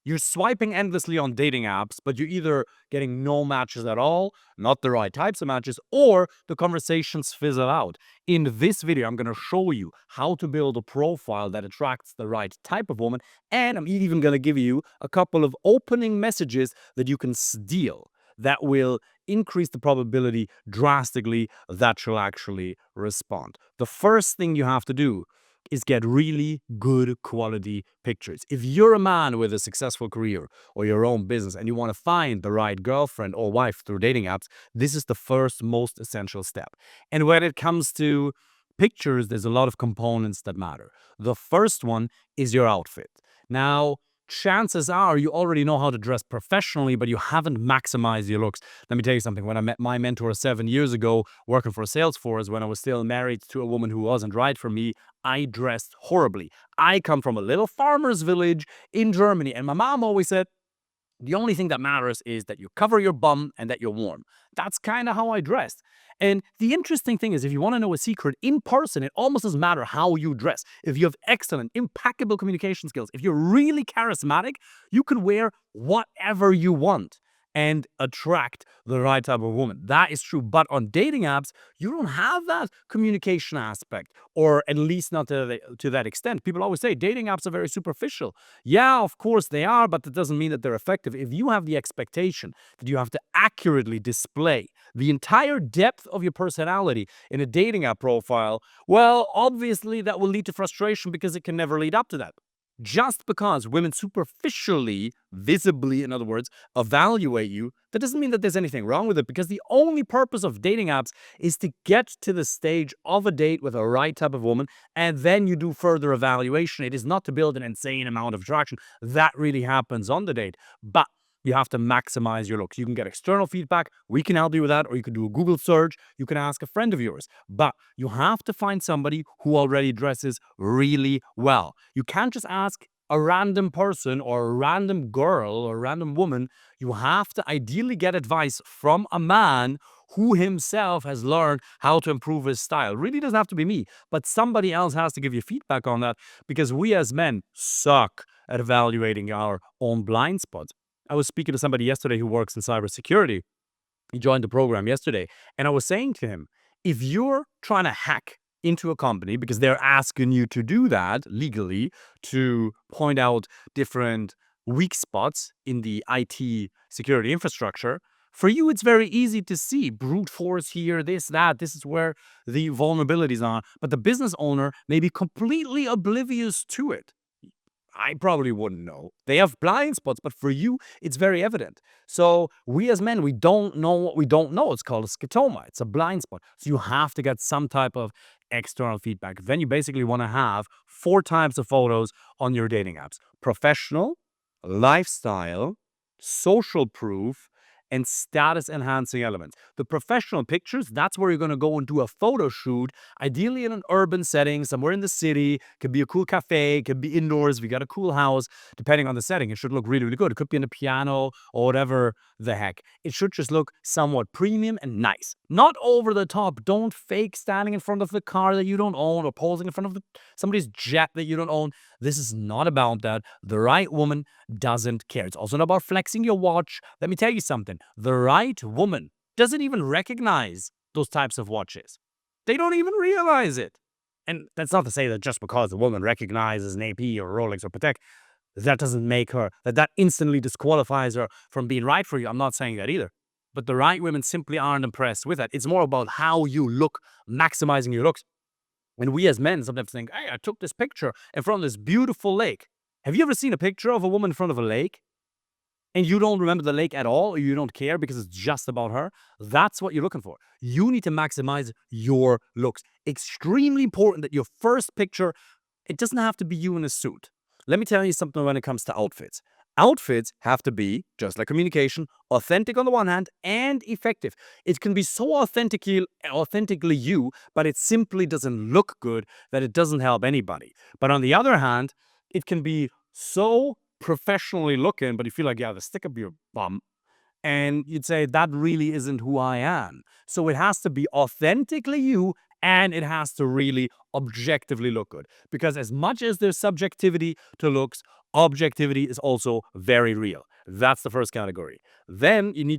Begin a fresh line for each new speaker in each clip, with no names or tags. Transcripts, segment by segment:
You're swiping endlessly on dating apps, but you're either getting no matches at all, not the right types of matches, or the conversations fizzle out. In this video, I'm going to show you how to build a profile that attracts the right type of woman, and I'm even going to give you a couple of opening messages that you can steal that will increase the probability drastically that she'll actually respond. The first thing you have to do is get really good quality pictures. If you're a man with a successful career or your own business and you want to find the right girlfriend or wife through dating apps, this is the first most essential step. And when it comes to pictures, there's a lot of components that matter. The first one is your outfit. Now, chances are you already know how to dress professionally, but you haven't maximized your looks. Let me tell you something. When I met my mentor 7 years ago, working for Salesforce, when I was still married to a woman who wasn't right for me, I dressed horribly. I come from a little farmer's village in Germany, and my mom always said, the only thing that matters is that you cover your bum and that you're warm. That's kind of how I dressed. And the interesting thing is, if you want to know a secret in person, it almost doesn't matter how you dress. If you have excellent, impeccable communication skills, if you're really charismatic, you can wear whatever you want and attract the right type of woman. That is true. But on dating apps, you don't have that communication aspect, or at least not to that extent. People always say dating apps are very superficial. Yeah, of course they are, but that doesn't mean that they're effective. If you have the expectation that you have to accurately display the entire depth of your personality in a dating app profile, well, obviously that will lead to frustration because it can never lead up to that. Just because women superficially, visibly, in other words, evaluate you, that doesn't mean that there's anything wrong with it, because the only purpose of dating apps is to get to the stage of a date with a right type of woman, and then you do further evaluation. It is not to build an insane amount of attraction. That really happens on the date. But you have to maximize your looks. You can get external feedback. We can help you with that, or you can do a Google search. You can ask a friend of yours. But you have to find somebody who already dresses really well. You can't just ask a random person or a random girl or a random woman. You have to ideally get advice from a man who himself has learned how to improve his style. It really doesn't have to be me, but somebody else has to give you feedback on that, because we as men suck at evaluating our own blind spots. I was speaking to somebody yesterday who works in cybersecurity. He joined the program yesterday, and I was saying to him, if you're trying to hack into a company because they're asking you to do that legally, to point out different weak spots in the IT security infrastructure, for you it's very easy to see brute force here, this, that. This is where the vulnerabilities are. But the business owner may be completely oblivious to it. I probably wouldn't know. They have blind spots, but for you, it's very evident. So we as men, we don't know what we don't know. It's called a scotoma. It's a blind spot. So you have to get some type of external feedback. Then you basically want to have 4 types of photos on your dating apps: professional, lifestyle, social proof, and status enhancing elements. The professional pictures, that's where you're going to go and do a photo shoot, ideally in an urban setting, somewhere in the city. Could be a cool cafe, could be indoors if you got a cool house. Depending on the setting, it should look really, really good. It could be in a piano or whatever the heck. It should just look somewhat premium and nice. Not over the top. Don't fake standing in front of the car that you don't own or posing in front of somebody's jet that you don't own. This is not about that. The right woman doesn't care. It's also not about flexing your watch. Let me tell you something. The right woman doesn't even recognize those types of watches. They don't even realize it. And that's not to say that just because a woman recognizes an AP or Rolex or Patek, that doesn't make her, that instantly disqualifies her from being right for you. I'm not saying that either. But the right women simply aren't impressed with that. It's more about how you look, maximizing your looks. And we as men sometimes think, hey, I took this picture in front of this beautiful lake. Have you ever seen a picture of a woman in front of a lake and you don't remember the lake at all, or you don't care because it's just about her? That's what you're looking for. You need to maximize your looks. Extremely important that your first picture, it doesn't have to be you in a suit. Let me tell you something when it comes to outfits. Outfits have to be, just like communication, authentic on the one hand and effective. It can be so authentically you, but it simply doesn't look good that it doesn't help anybody. But on the other hand, it can be so professionally looking, but you feel like you have a stick up your bum, and you'd say, that really isn't who I am. So it has to be authentically you and it has to really objectively look good. Because as much as there's subjectivity to looks, objectivity is also very real. That's the first category. Then you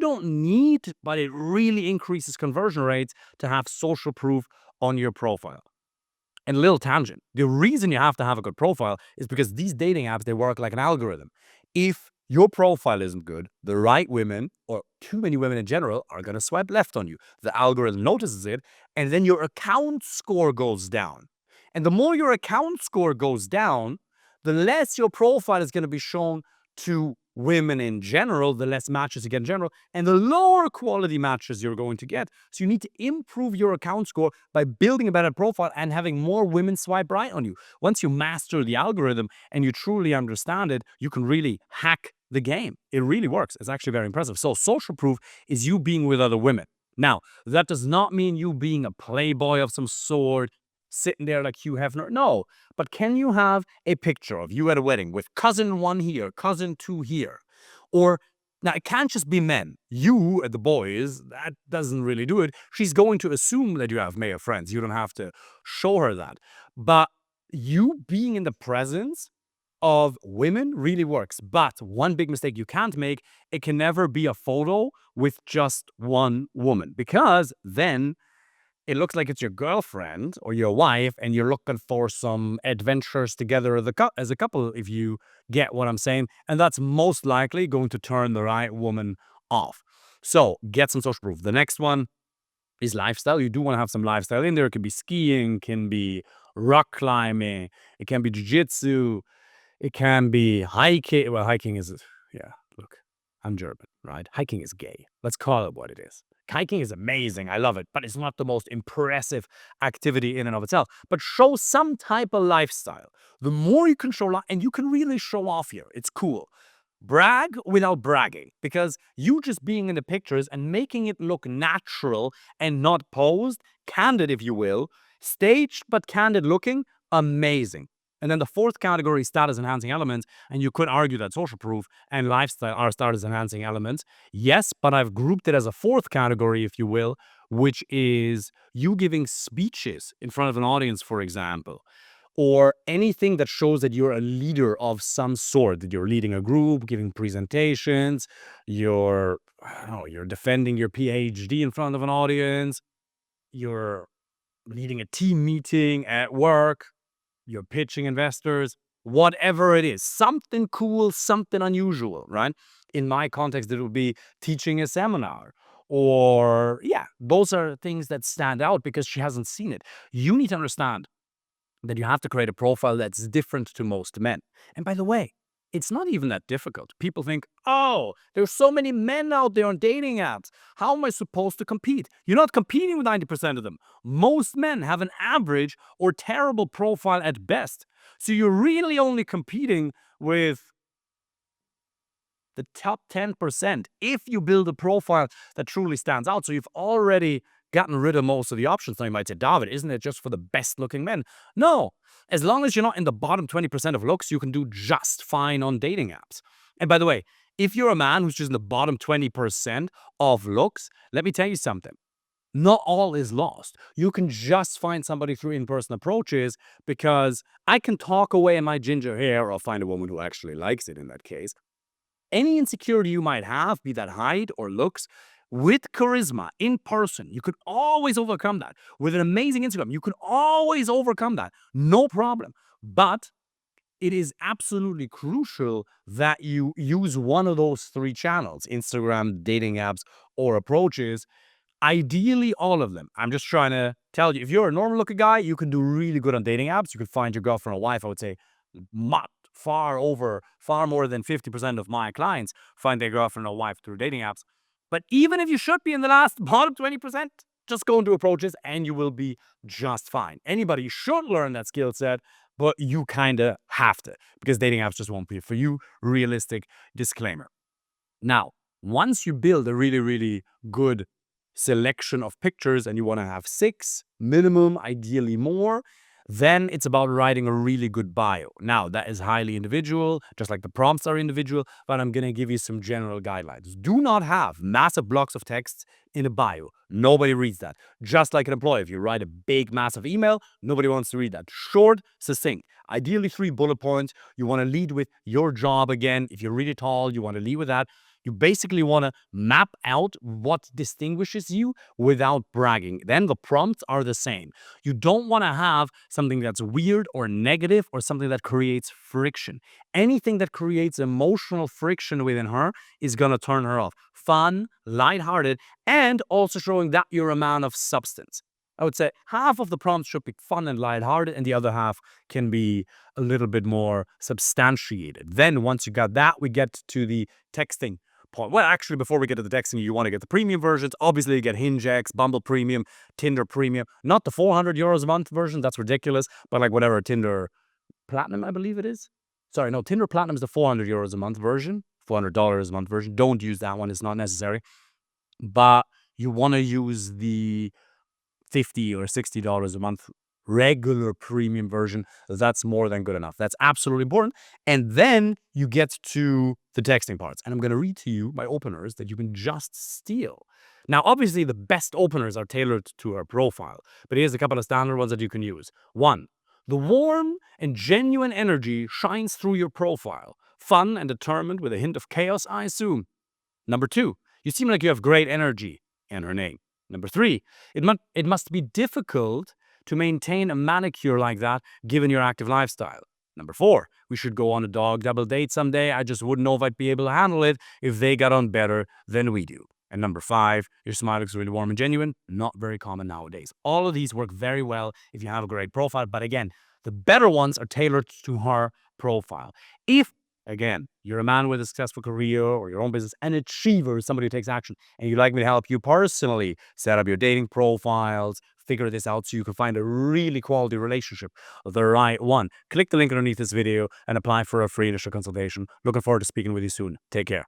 don't need, but it really increases conversion rates to have social proof on your profile. And a little tangent. The reason you have to have a good profile is because these dating apps, they work like an algorithm. If your profile isn't good, the right women, or too many women in general, are going to swipe left on you. The algorithm notices it, and then your account score goes down. And the more your account score goes down, the less your profile is going to be shown to women in general, the less matches you get in general, and the lower quality matches you're going to get. So you need to improve your account score by building a better profile and having more women swipe right on you. Once you master the algorithm and you truly understand it, you can really hack the game. It really works. It's actually very impressive. So social proof is you being with other women. Now, that does not mean you being a playboy of some sort, sitting there like Hugh Hefner. No, but can you have a picture of you at a wedding with cousin one here, cousin two here? Or, now it can't just be men. You and the boys, that doesn't really do it. She's going to assume that you have male friends. You don't have to show her that. But you being in the presence of women really works. But one big mistake you can't make, it can never be a photo with just one woman, because then it looks like it's your girlfriend or your wife and you're looking for some adventures together as a couple, if you get what I'm saying. And that's most likely going to turn the right woman off. So get some social proof. The next one is lifestyle. You do want to have some lifestyle in there. It can be skiing, can be rock climbing, it can be jiu-jitsu, it can be hiking. Well, hiking is, yeah, look, I'm German, right? Hiking is gay. Let's call it what it is. Hiking is amazing. I love it, but it's not the most impressive activity in and of itself. But show some type of lifestyle. The more you can show, and you can really show off here, it's cool. Brag without bragging, because you just being in the pictures and making it look natural and not posed, candid if you will, staged but candid looking, amazing. And then the fourth category is status enhancing elements, and you could argue that social proof and lifestyle are status enhancing elements. Yes, but I've grouped it as a fourth category, if you will, which is you giving speeches in front of an audience, for example, or anything that shows that you're a leader of some sort, that you're leading a group, giving presentations, you're, I don't know, you're defending your PhD in front of an audience, you're leading a team meeting at work, you're pitching investors, whatever it is, something cool, something unusual, right? In my context, it would be teaching a seminar, or yeah, those are things that stand out because she hasn't seen it. You need to understand that you have to create a profile that's different to most men. And by the way, it's not even that difficult. People think, oh, there's so many men out there on dating apps. How am I supposed to compete? You're not competing with 90% of them. Most men have an average or terrible profile at best. So you're really only competing with the top 10% if you build a profile that truly stands out. So you've already gotten rid of most of the options. Now you might say, David, isn't it just for the best looking men? No, as long as you're not in the bottom 20% of looks, you can do just fine on dating apps. And by the way, if you're a man who's just in the bottom 20% of looks, let me tell you something. Not all is lost. You can just find somebody through in-person approaches, because I can talk away in my ginger hair, or I'll find a woman who actually likes it in that case. Any insecurity you might have, be that height or looks, with charisma in person, you could always overcome that. With an amazing Instagram, you can always overcome that. No problem. But it is absolutely crucial that you use one of those three channels: Instagram, dating apps, or approaches. Ideally, all of them. I'm just trying to tell you, if you're a normal looking guy, you can do really good on dating apps. You can find your girlfriend or wife. I would say far more than 50% of my clients find their girlfriend or wife through dating apps. But even if you should be in the bottom 20%, just go into approaches and you will be just fine. Anybody should learn that skill set, but you kind of have to, because dating apps just won't be for you. Realistic disclaimer. Now, once you build a really, really good selection of pictures, and you want to have 6 minimum, ideally more, Then it's about writing a really good bio. Now, that is highly individual, just like the prompts are individual, but I'm going to give you some general guidelines. Do not have massive blocks of text in a bio. Nobody reads that. Just like an employee, if you write a big, massive email, nobody wants to read that. Short, succinct. Ideally, 3 bullet points. You want to lead with your job again. If you're really tall, you want to lead with that. You basically want to map out what distinguishes you without bragging. Then the prompts are the same. You don't want to have something that's weird or negative or something that creates friction. Anything that creates emotional friction within her is going to turn her off. Fun, lighthearted, and also showing that you're a man of substance. I would say half of the prompts should be fun and lighthearted, and the other half can be a little bit more substantiated. Then, once you got that, we get to the texting point. Well, actually, before we get to the texting, you want to get the premium versions. Obviously, you get HingeX, Bumble Premium, Tinder Premium. Not the 400 euros a month version. That's ridiculous. But like whatever, Tinder Platinum, I believe it is. Sorry, no, Tinder Platinum is the 400 euros a month version. $400 a month version. Don't use that one. It's not necessary. But you want to use the $50 or $60 a month regular premium version. That's more than good enough. That's absolutely important. And then you get to the texting parts. And I'm going to read to you my openers that you can just steal. Now, obviously, the best openers are tailored to our profile, but here's a couple of standard ones that you can use. 1. The warm and genuine energy shines through your profile. Fun and determined with a hint of chaos, I assume. Number 2. You seem like you have great energy. And her name. Number 3. It must be difficult to maintain a manicure like that given your active lifestyle. Number 4. We should go on a dog double date someday. I just wouldn't know if I'd be able to handle it if they got on better than we do. And number 5, your smile looks really warm and genuine. Not very common nowadays. All of these work very well if you have a great profile. But again, the better ones are tailored to her profile. If, again, you're a man with a successful career or your own business, an achiever, somebody who takes action, and you'd like me to help you personally set up your dating profiles, figure this out so you can find a really quality relationship, the right one, click the link underneath this video and apply for a free initial consultation. Looking forward to speaking with you soon. Take care.